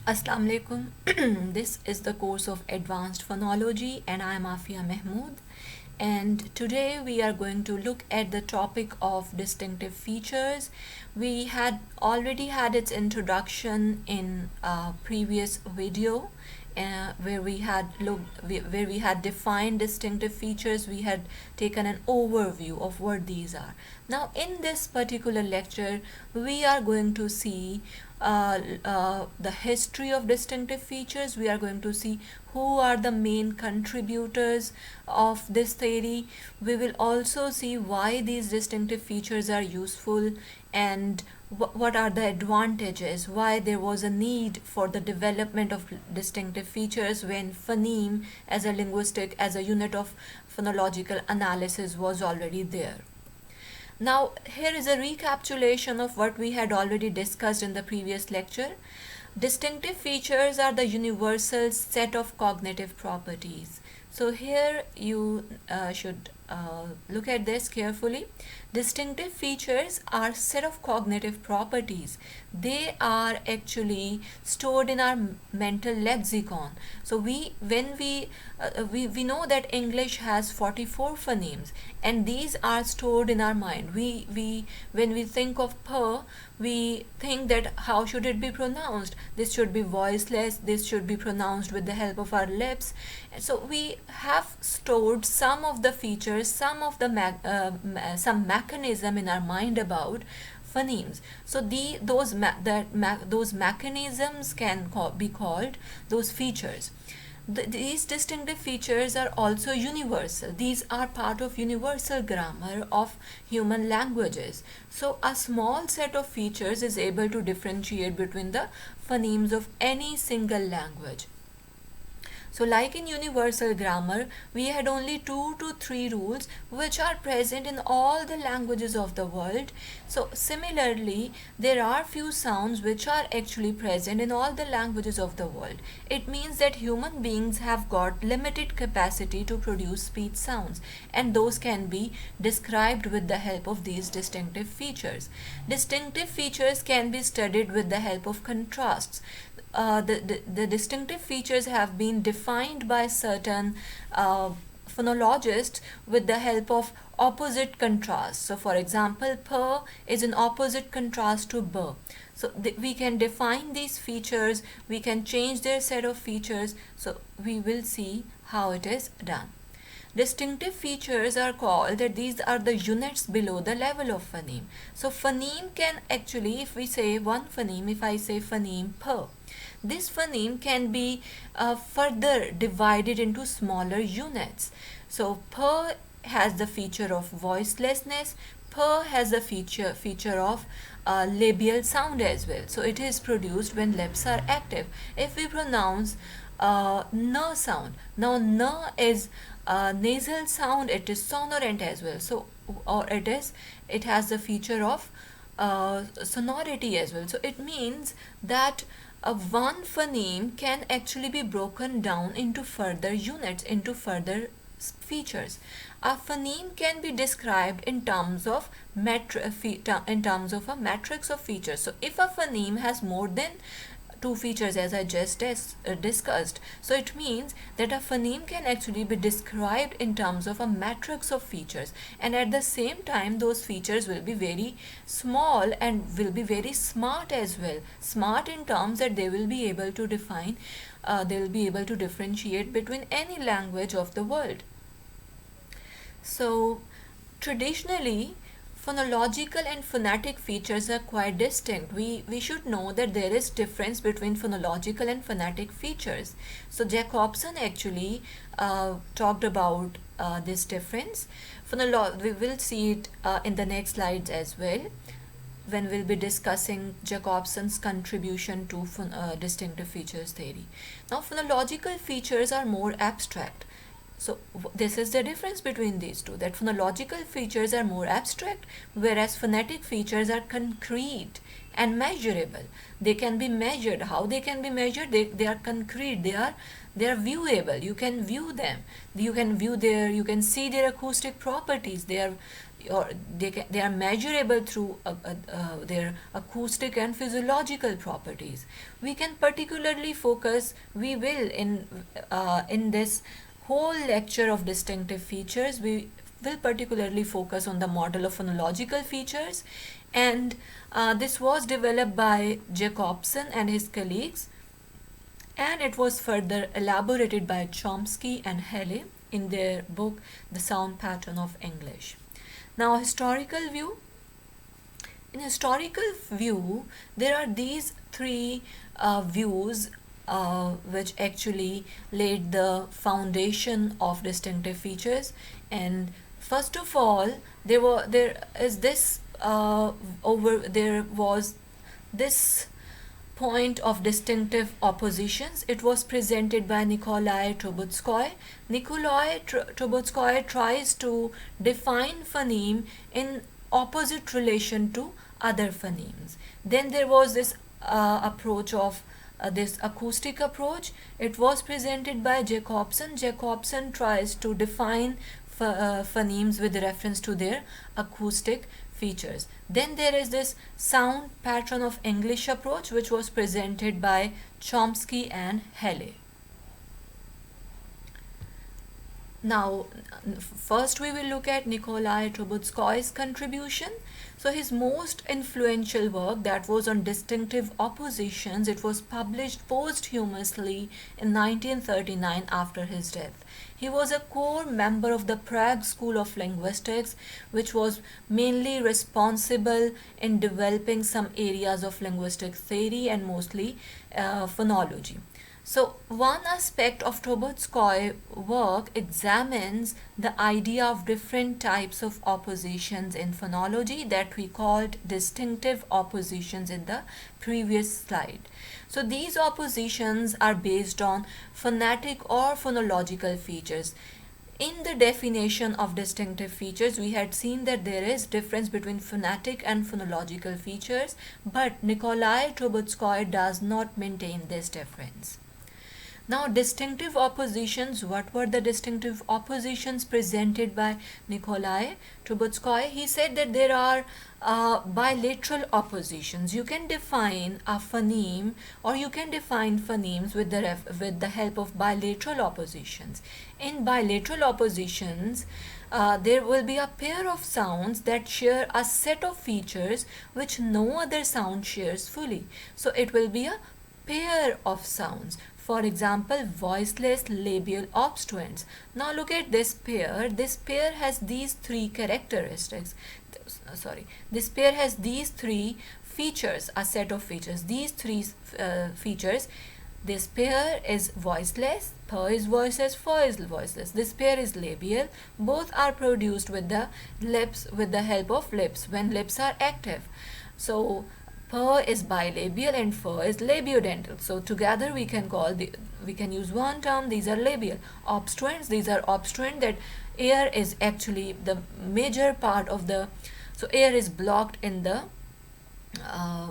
Assalamu alaikum. This is the course of Advanced Phonology and I am Afia Mahmood. And today we are going to look at the topic of distinctive features. We had already had its introduction in a previous video where we had defined distinctive features. We had taken an overview of what these are. Now in this particular lecture we are going to see the history of distinctive features. We are going to see who are the main contributors of this theory. We will also see why these distinctive features are useful and what are the advantages, why there was a need for the development of distinctive features when phoneme as a unit of phonological analysis was already there. Now, here is a recapitulation of what we had already discussed in the previous lecture. Distinctive features are the universal set of cognitive properties. So here you should look at this carefully. Distinctive features are set of cognitive properties. They are actually stored in our mental lexicon. So we know that English has 44 phonemes, and these are stored in our mind. We when we think of per, we think that how should it be pronounced? This should be voiceless. This should be pronounced with the help of our lips. So we have stored some of the features, some mechanism in our mind about phonemes. So those mechanisms can be called those features. These distinctive features are also universal. These are part of universal grammar of human languages. So a small set of features is able to differentiate between the phonemes of any single language. So like in universal grammar, we had only 2 to 3 rules which are present in all the languages of the world. So similarly, there are few sounds which are actually present in all the languages of the world. It means that human beings have got limited capacity to produce speech sounds, and those can be described with the help of these distinctive features. Distinctive features can be studied with the help of contrasts. The distinctive features have been defined by certain phonologists with the help of opposite contrast. So for example, per is an opposite contrast to b. So we can define these features, we can change their set of features. So we will see how it is done. Distinctive features are called that these are the units below the level of phoneme. So phoneme can actually, if we say one phoneme, if I say phoneme per, this phoneme can be further divided into smaller units. So per has the feature of voicelessness, per has the feature of labial sound as well. So it is produced when lips are active. If we pronounce n sound, now n is nasal sound, it is sonorant as well. So or it has the feature of sonority as well. So it means that one phoneme can actually be broken down into further units, into further features. A phoneme can be described in terms of in terms of a matrix of features. So if a phoneme has more than two features, as I just discussed, so it means that a phoneme can actually be described in terms of a matrix of features, and at the same time those features will be very small and will be very smart as well. Smart in terms that they will be able to define, they will be able to differentiate between any language of the world. So traditionally, phonological and phonetic features are quite distinct. We should know that there is difference between phonological and phonetic features. So Jacobson actually talked about this difference. We will see it in the next slides as well, when we'll be discussing Jacobson's contribution to distinctive features theory. Now phonological features are more abstract. So this is the difference between these two, that phonological features are more abstract, whereas phonetic features are concrete and measurable. They can be measured. How they can be measured? They are concrete. They are viewable. You can view them. You can see their acoustic properties. or they are measurable through their acoustic and physiological properties. We can particularly focus, we will in this whole lecture of distinctive features, we will particularly focus on the model of phonological features, and this was developed by Jacobson and his colleagues, and it was further elaborated by Chomsky and Haley in their book The Sound Pattern of English. Now, historical view. In historical view, there are these three views which actually laid the foundation of distinctive features. And first of all, there was this point of distinctive oppositions. It was presented by Nikolai Trubetskoy. Nikolai Trubetskoy tries to define phoneme in opposite relation to other phonemes. Then there was this approach of this acoustic approach. It was presented by Jacobson. Jacobson tries to define phonemes with reference to their acoustic features. Then there is this sound pattern of English approach, which was presented by Chomsky and Haley. Now, first we will look at Nikolai Trubetskoy's contribution. So his most influential work, that was on distinctive oppositions, it was published posthumously in 1939 after his death. He was a core member of the Prague School of Linguistics, which was mainly responsible in developing some areas of linguistic theory and mostly phonology. So one aspect of Trubetskoy's work examines the idea of different types of oppositions in phonology that we called distinctive oppositions in the previous slide. So these oppositions are based on phonetic or phonological features. In the definition of distinctive features, we had seen that there is difference between phonetic and phonological features, but Nikolai Trubetskoy does not maintain this difference. Now, distinctive oppositions, what were the distinctive oppositions presented by Nikolai Trubetskoy? He said that there are bilateral oppositions. You can define a phoneme, or you can define phonemes with the help of bilateral oppositions. In bilateral oppositions, there will be a pair of sounds that share a set of features which no other sound shares fully. So it will be a pair of sounds. For example, voiceless labial obstruents. Now look at this pair. This pair has these three characteristics. This pair has these three features, a set of features. These three features. This pair is voiceless, per is voiceless, for is voiceless. This pair is labial. Both are produced with the lips, with the help of lips, when lips are active. So per is bilabial and for is labiodental. So together we can use one term. These are labial. Obstruents, these are obstruent, that air is actually the major part of the, so air is blocked in the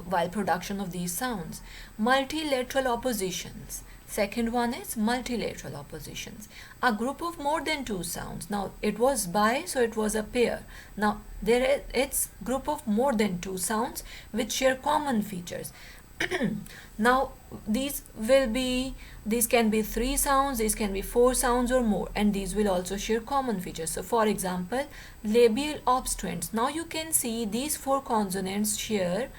while production of these sounds. Multilateral oppositions. Second one is multilateral oppositions. A group of more than two sounds. Now it was bi, so it was a pair. Now it's group of more than two sounds which share common features. Now these can be three sounds, these can be four sounds or more, and these will also share common features. So for example, labial obstruents. Now you can see these four consonants share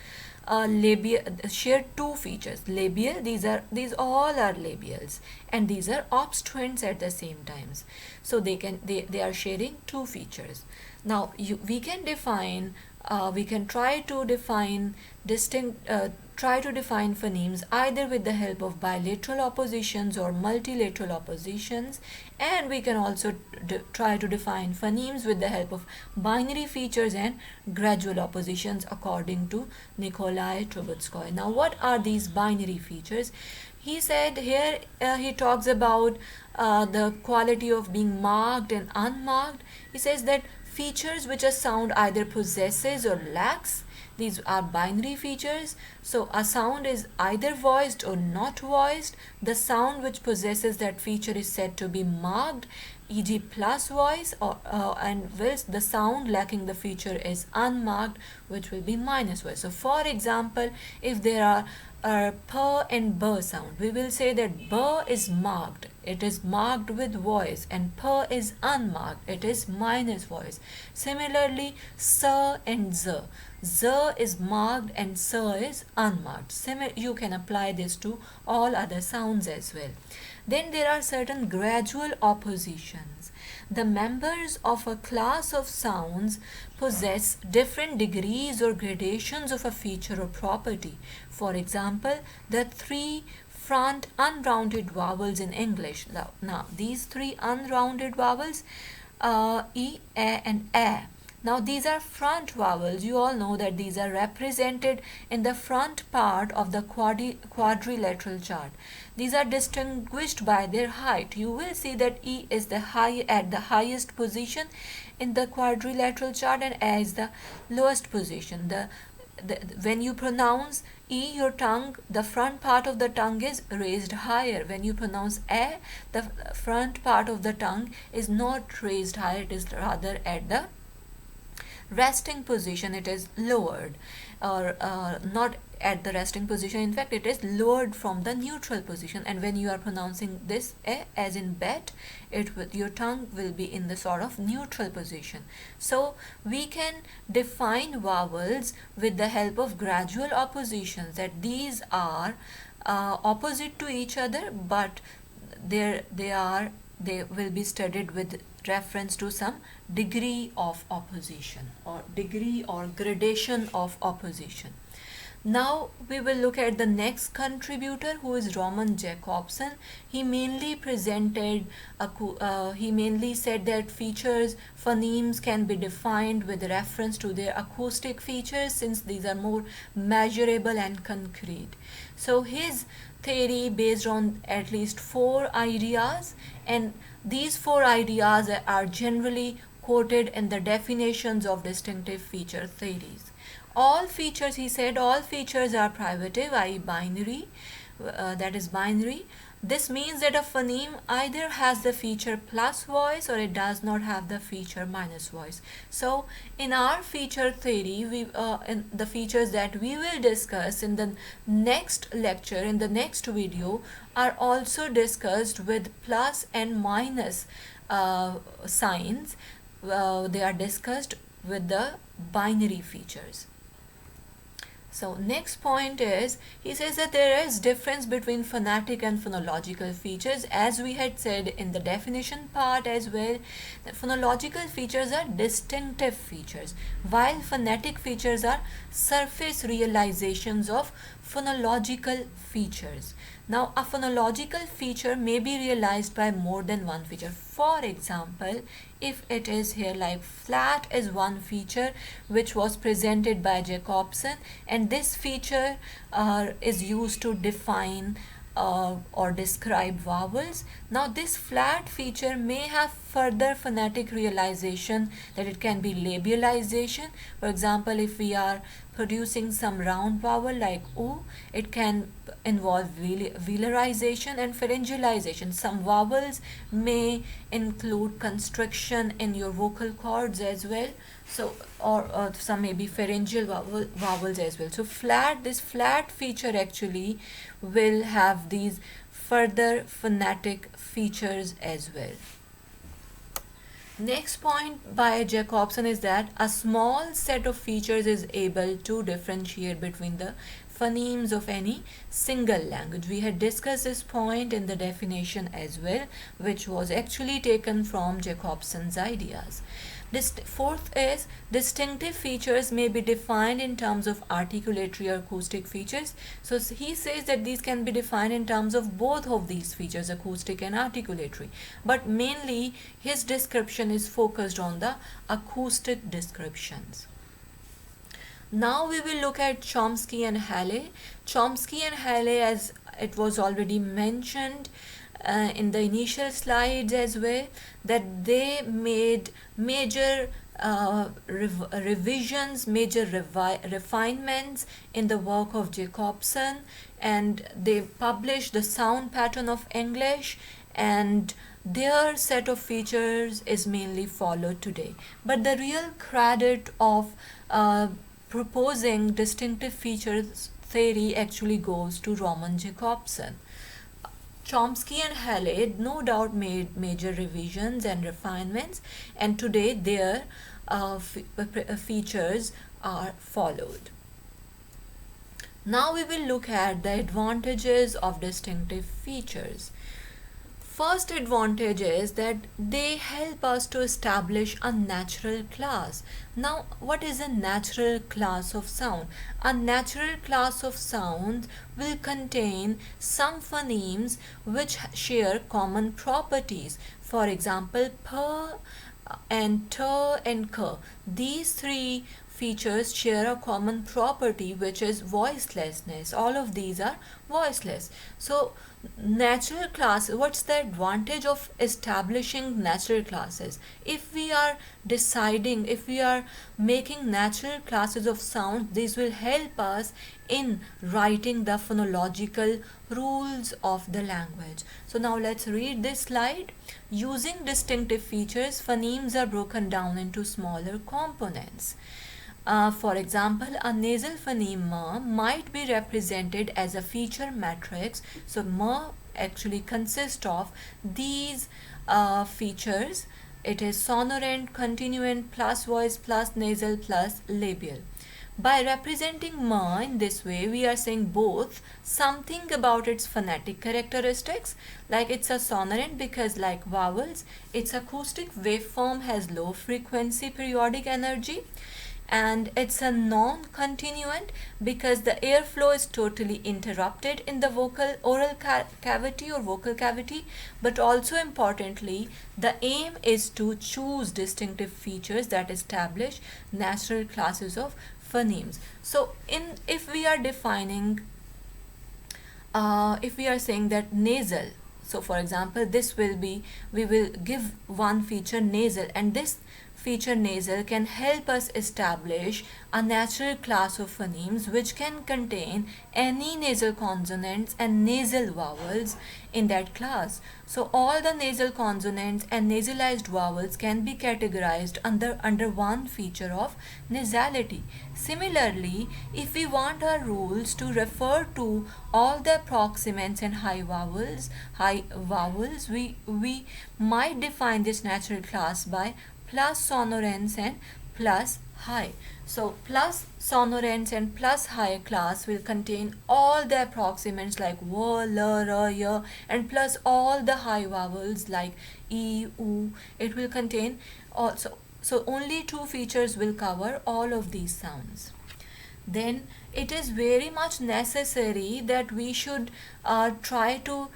two features. Labial, these all are labials, and these are obstruents at the same times. So they are sharing two features. Now we can try to define phonemes either with the help of bilateral oppositions or multilateral oppositions, and we can also try to define phonemes with the help of binary features and gradual oppositions according to Nikolai Trubetskoy. Now what are these binary features? He said here, he talks about the quality of being marked and unmarked. He says that features which a sound either possesses or lacks, these are binary features. So a sound is either voiced or not voiced. The sound which possesses that feature is said to be marked, e.g. plus voice, or and whilst the sound lacking the feature is unmarked, which will be minus voice. So for example, if there are p and b sound, we will say that b is marked, it is marked with voice, and p is unmarked, it is minus voice. Similarly, s and z is marked and s is unmarked. You can apply this to all other sounds as well. Then there are certain gradual oppositions. The members of a class of sounds possess different degrees or gradations of a feature or property. For example, the three front unrounded vowels in English. Now these three unrounded vowels, e, a, and a. Now these are front vowels. You all know that these are represented in the front part of the quadrilateral chart. These are distinguished by their height. You will see that E is at the highest position in the quadrilateral chart, and A is the lowest position. When you pronounce E, your tongue, the front part of the tongue is raised higher. When you pronounce A, the front part of the tongue is not raised higher, it is rather at the resting position, it is lowered, or not at the resting position, in fact it is lowered from the neutral position. And when you are pronouncing this a, as in bet, your tongue will be in the sort of neutral position. So we can define vowels with the help of gradual oppositions, that these are opposite to each other, but they will be studied with reference to some degree of opposition, or degree or gradation of opposition. Now we will look at the next contributor, who is Roman Jakobson. He mainly said that phonemes can be defined with reference to their acoustic features, since these are more measurable and concrete. So his theory based on at least 4 ideas, and these 4 ideas are generally quoted in the definitions of distinctive feature theories. All features, he said, all features are privative, i.e. binary, that is binary. This means that a phoneme either has the feature plus voice, or it does not have the feature minus voice. So in our feature theory, in the features that we will discuss in the next lecture, in the next video, are also discussed with plus and minus signs. They are discussed with the binary features. So next point is, he says that there is difference between phonetic and phonological features. As we had said in the definition part as well, that phonological features are distinctive features, while phonetic features are surface realizations of phonological features. Now, a phonological feature may be realized by more than one feature. For example, if it is here like flat is one feature which was presented by Jakobson, and this feature is used to define or describe vowels. Now this flat feature may have further phonetic realization, that it can be labialization. For example, if we are producing some round vowel like oo, it can involve velarization and pharyngalization. Some vowels may include constriction in your vocal cords as well, so or some may be pharyngeal vowels as well. So this flat feature actually will have these further phonetic features as well. Next point by Jakobson is that a small set of features is able to differentiate between the phonemes of any single language. We had discussed this point in the definition as well, which was actually taken from Jakobson's ideas. Fourth is, distinctive features may be defined in terms of articulatory or acoustic features. So he says that these can be defined in terms of both of these features, acoustic and articulatory. But mainly his description is focused on the acoustic descriptions. Now we will look at Chomsky and Halley. Chomsky and Halley, as it was already mentioned in the initial slides as well, that they made major revisions, major refinements in the work of Jakobson, and they published the sound pattern of English and their set of features is mainly followed today. But the real credit of proposing distinctive features theory actually goes to Roman Jacobson. Chomsky and Halley no doubt made major revisions and refinements, and today their features are followed. Now we will look at the advantages of distinctive features. First advantage is that they help us to establish a natural class. Now, what is a natural class of sound? A natural class of sounds will contain some phonemes which share common properties. For example, p and t and k. These three features share a common property which is voicelessness. All of these are voiceless. So natural class, what's the advantage of establishing natural classes? If we are deciding, if we are making natural classes of sound, these will help us in writing the phonological rules of the language. So now let's read this slide. Using distinctive features, phonemes are broken down into smaller components. For example, a nasal phoneme m might be represented as a feature matrix. So m actually consists of these features. It is sonorant, continuant, plus voice, plus nasal, plus labial. By representing m in this way, we are saying both something about its phonetic characteristics, like it's a sonorant because like vowels, its acoustic waveform has low frequency periodic energy, and it's a non-continuant because the airflow is totally interrupted in the vocal oral cavity or vocal cavity. But also importantly, the aim is to choose distinctive features that establish natural classes of phonemes. So if we are defining, if we are saying that nasal, so for example, this will be, we will give one feature nasal, and this feature nasal can help us establish a natural class of phonemes which can contain any nasal consonants and nasal vowels in that class. So all the nasal consonants and nasalized vowels can be categorized under one feature of nasality. Similarly, if we want our rules to refer to all the approximants and high vowels, we might define this natural class by plus sonorants and plus high. So plus sonorants and plus high class will contain all the approximants like w, l, r, y, and plus all the high vowels like e, u. It will contain also. So only two features will cover all of these sounds. Then it is very much necessary that we should try to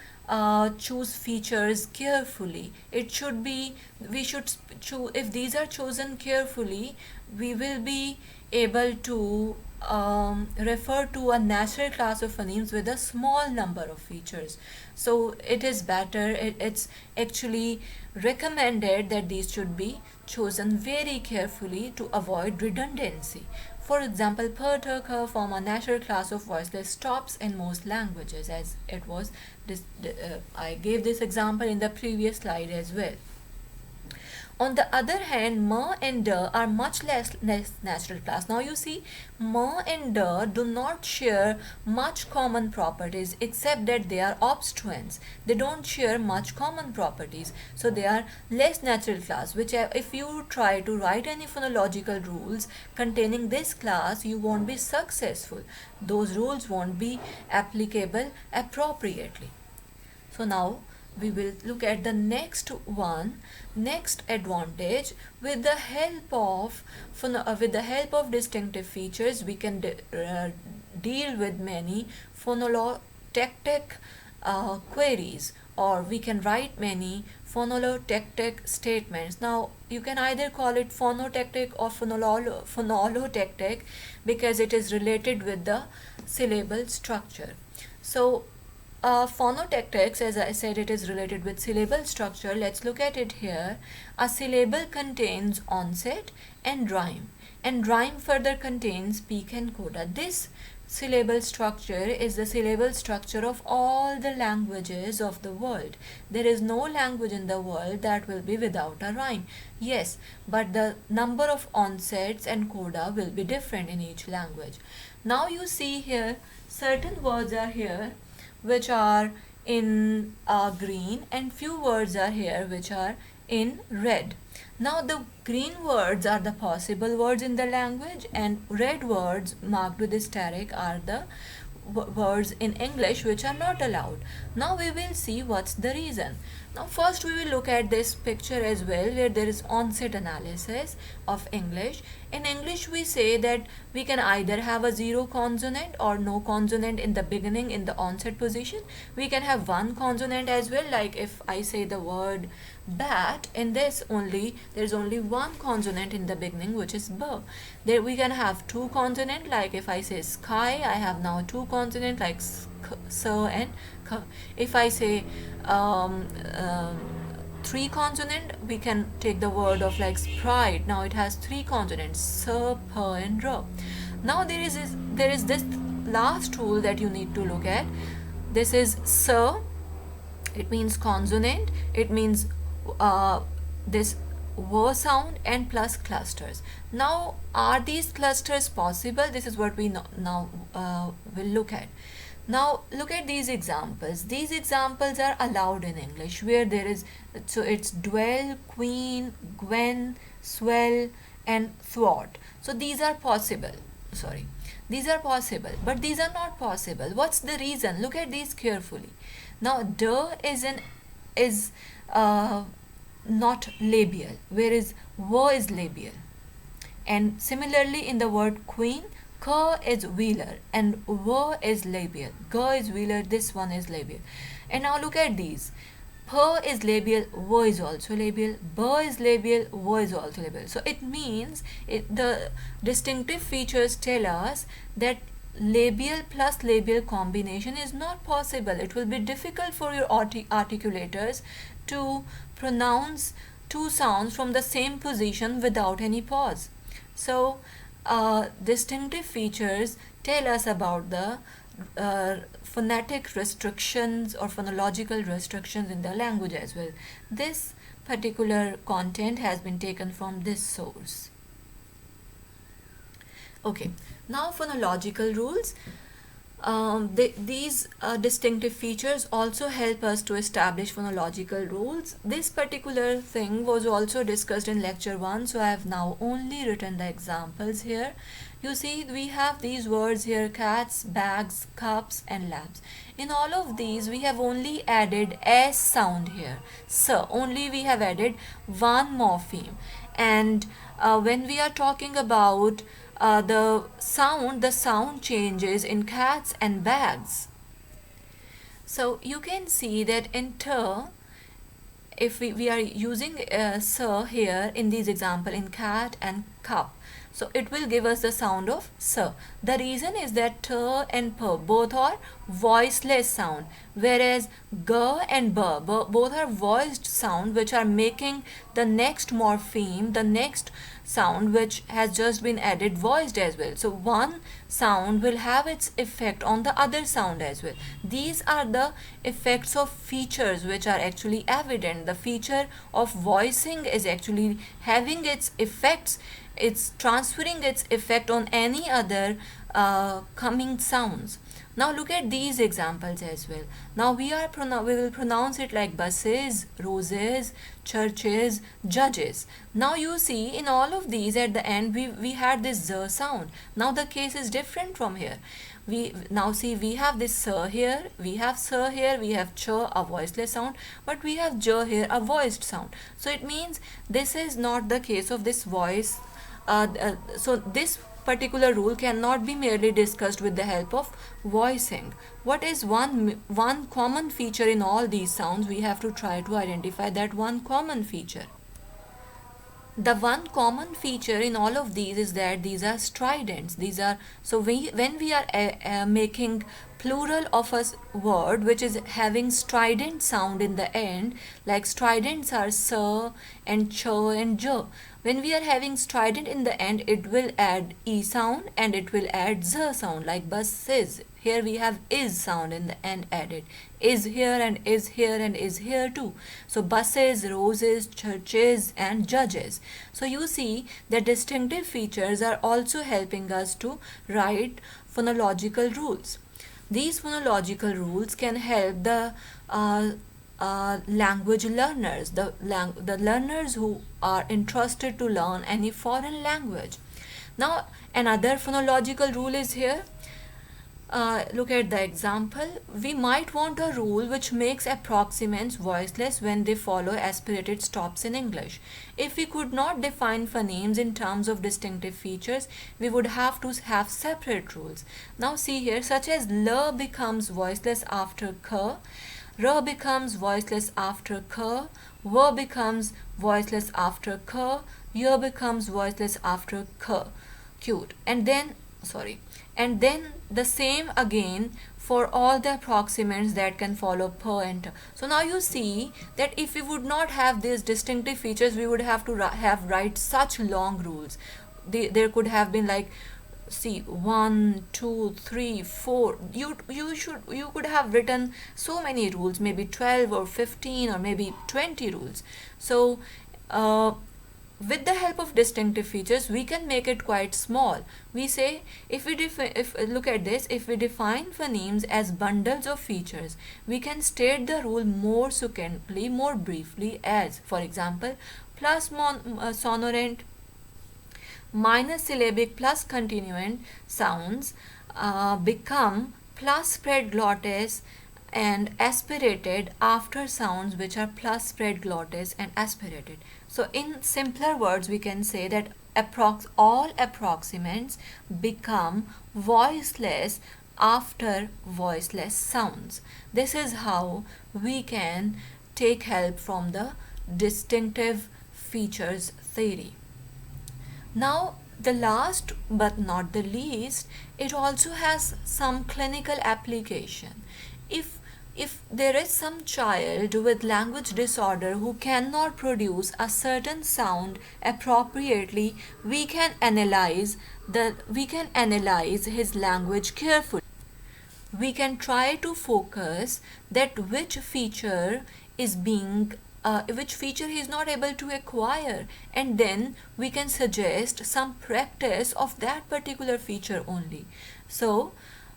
choose features carefully. It should be, we should choose, if these are chosen carefully, we will be able to refer to a natural class of phonemes with a small number of features. So it is better, it's actually recommended that these should be chosen very carefully to avoid redundancy. For example, p, t, k form a natural class of voiceless stops in most languages, as it was I gave this example in the previous slide as well. On the other hand, m and d are much less natural class. Now you see, m and d do not share much common properties except that they are obstruents. They don't share much common properties. So they are less natural class, which if you try to write any phonological rules containing this class, you won't be successful. Those rules won't be applicable appropriately. So now we will look at the next advantage. With the help of distinctive features, we can deal with many phonolotectic queries, or we can write many phonolotectic statements. Now you can either call it phonotectic or phonolotectic because it is related with the syllable structure. So phonotactics, as I said, it is related with syllable structure. Let's look at it here. A syllable contains onset and rhyme further contains peak and coda. This syllable structure is the syllable structure of all the languages of the world. There is no language in the world that will be without a rhyme. Yes, but the number of onsets and coda will be different in each language. Now you see here, certain words are here which are in green, and few words are here which are in red. Now the green words are the possible words in the language, and red words marked with asterisk are the words in English which are not allowed. Now we will see what's the reason. Now first we will look at this picture as well, where there is onset analysis of English. In English we say that we can either have a zero consonant or no consonant in the beginning in the onset position. We can have one consonant as well, like if I say the word bat, in this only there is only one consonant in the beginning, which is b. There we can have two consonant, like if I say sky, I have now two consonant like s and k. If I say three consonant, we can take the word of like sprite. Now it has three consonants, s, p and r. Now there is this last rule that you need to look at. This is s. It means consonant. It means this w sound and plus clusters. Now are these clusters possible? This is what we now will look at. Now look at these examples. These examples are allowed in English, where there is, so it's dwell, queen, gwen, swell and thwart. So these are possible. These are possible, but these are not possible. What's the reason? Look at these carefully. Now d is not labial, whereas w is labial. And similarly in the word queen, k is velar and w is labial. G is velar, this one is labial. And now look at these. P is labial, w is also labial, b is labial, w is also labial. So it means the distinctive features tell us that labial plus labial combination is not possible. It will be difficult for your articulators to pronounce two sounds from the same position without any pause. So distinctive features tell us about the phonetic restrictions or phonological restrictions in the language as well. This particular content has been taken from this source. Okay, now phonological rules. These distinctive features also help us to establish phonological rules. This particular thing was also discussed in lecture 1, so I have now only written the examples here. You see, we have these words here: cats, bags, cups and labs. In all of these we have only added S sound here. So only we have added one morpheme. And when we are talking about the sound changes in cats and bags. So you can see that in t, if we are using s here in these example in cat and cup, so it will give us the sound of s. The reason is that t and p both are voiceless sound, whereas g and b both are voiced sound, which are making the next morpheme, the next sound which has just been added, voiced as well. So one sound will have its effect on the other sound as well. These are the effects of features which are actually evident. The feature of voicing is actually having its effects, it's transferring its effect on any other coming sounds. Now look at these examples as well. Now we will pronounce it like buses, roses, churches, judges. Now you see, in all of these at the end we had this z sound. Now the case is different from here. We now see we have this s here, we have s here, we have ch, a voiceless sound, but we have j here, a voiced sound. So it means this is not the case of this voice. So this particular rule cannot be merely discussed with the help of voicing. What is one common feature in all these sounds? We have to try to identify that one common feature. The one common feature in all of these is that these are stridents. These are, so when we are making plural of a word which is having strident sound in the end, like stridents are sir and ch and j. When we are having strident in the end, it will add e sound and it will add z sound, like buses. Here we have is sound in the end added. Is here and is here and is here too. So buses, roses, churches and judges. So you see the distinctive features are also helping us to write phonological rules. These phonological rules can help the language learners, the learners who are interested to learn any foreign language. Now another phonological rule is here. Look at the example. We might want a rule which makes approximants voiceless when they follow aspirated stops in English. If we could not define phonemes in terms of distinctive features, we would have to have separate rules. Now see here, such as l becomes voiceless after k, r becomes voiceless after k, w becomes voiceless after k, y becomes voiceless after k. Cute. And then the same again for all the approximants that can follow per and ter. So now you see that if we would not have these distinctive features, we would have to write such long rules. There could have been like, see, 1 2 3 4. You could have written so many rules, maybe 12 or 15 or maybe 20 rules. So with the help of distinctive features, we can make it quite small. We say, look at this, if we define phonemes as bundles of features, we can state the rule more succinctly, more briefly as, for example, plus sonorant minus syllabic plus continuant sounds become plus spread glottis and aspirated after sounds which are plus spread glottis and aspirated. So in simpler words, we can say that all approximants become voiceless after voiceless sounds. This is how we can take help from the distinctive features theory. Now, the last but not the least, it also has some clinical application. If there is some child with language disorder who cannot produce a certain sound appropriately, we can analyze his language carefully. We can try to focus that which feature he is not able to acquire, and then we can suggest some practice of that particular feature only. So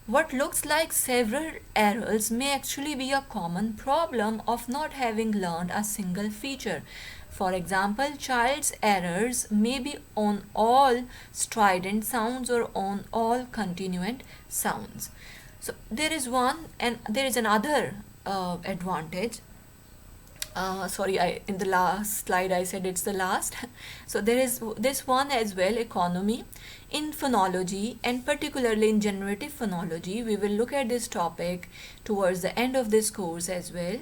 what looks like several errors may actually be a common problem of not having learned a single feature. For example, child's errors may be on all strident sounds or on all continuant sounds. So there is one, and there is another advantage. In the last slide I said it's the last. So there is this one as well, economy. In phonology, and particularly in generative phonology, we will look at this topic towards the end of this course as well.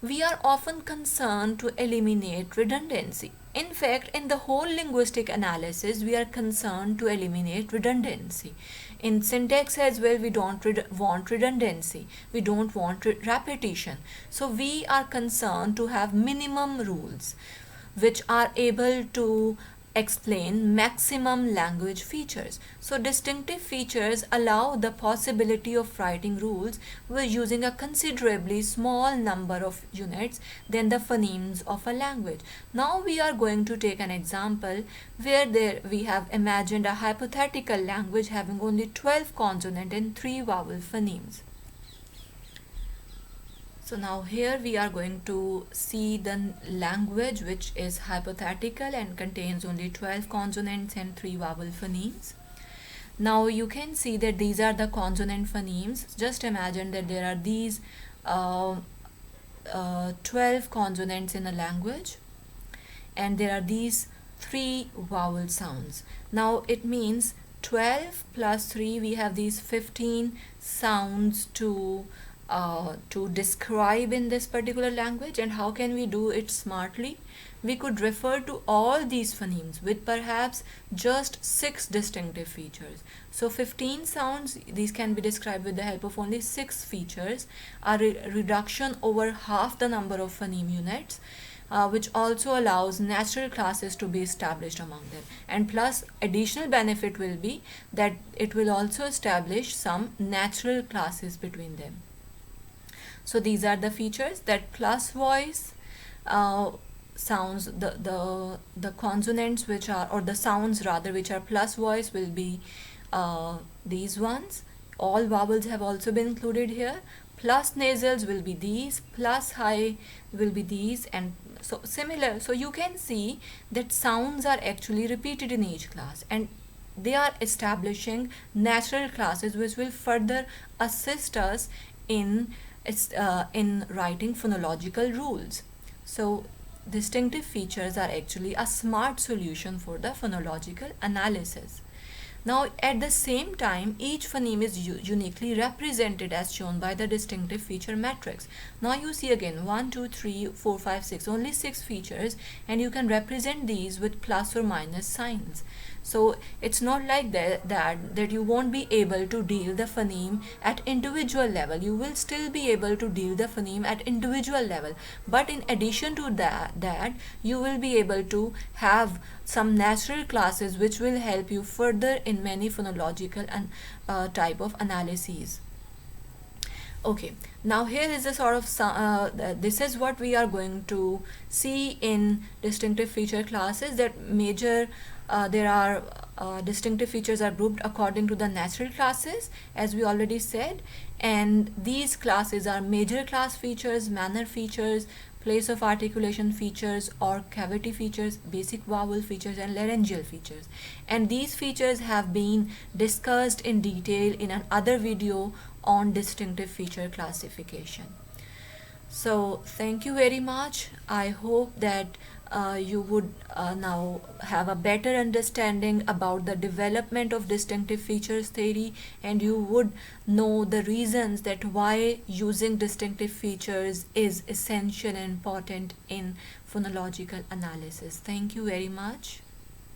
We are often concerned to eliminate redundancy. In fact, in the whole linguistic analysis, we are concerned to eliminate redundancy. In syntax as well, we don't want redundancy. We don't want repetition. So we are concerned to have minimum rules which are able to explain maximum language features. So distinctive features allow the possibility of writing rules with using a considerably small number of units than the phonemes of a language. Now we are going to take an example where we have imagined a hypothetical language having only 12 consonant and 3 vowel phonemes. So now here we are going to see the language which is hypothetical and contains only 12 consonants and 3 vowel phonemes. Now you can see that these are the consonant phonemes. Just imagine that there are these 12 consonants in a language, and there are these 3 vowel sounds. Now it means 12 plus 3, we have these 15 sounds to to describe in this particular language, and how can we do it smartly? We could refer to all these phonemes with perhaps just 6 distinctive features. So 15 sounds, these can be described with the help of only 6 features, a reduction over half the number of phoneme units, which also allows natural classes to be established among them. And plus, additional benefit will be that it will also establish some natural classes between them. So these are the features, that plus voice sounds, the consonants which are, or the sounds rather, which are plus voice will be these ones. All vowels have also been included here. Plus nasals will be these, plus high will be these, and so similar. So you can see that sounds are actually repeated in each class, and they are establishing natural classes which will further assist us in writing phonological rules. So distinctive features are actually a smart solution for the phonological analysis. Now, at the same time, each phoneme is uniquely represented as shown by the distinctive feature matrix. Now you see again 1, 2, 3, 4, 5, 6, only 6 features, and you can represent these with plus or minus signs. So it's not like that you won't be able to deal the phoneme at individual level. You will still be able to deal the phoneme at individual level, but in addition to that you will be able to have some natural classes which will help you further in many phonological and type of analyses. Okay, now here is a sort of this is what we are going to see in distinctive feature classes, that major there are distinctive features are grouped according to the natural classes, as we already said, and these classes are major class features, manner features, place of articulation features or cavity features, basic vowel features, and laryngeal features. And these features have been discussed in detail in another video on distinctive feature classification. So thank you very much. I hope that you would now have a better understanding about the development of distinctive features theory, and you would know the reasons that why using distinctive features is essential and important in phonological analysis. Thank you very much.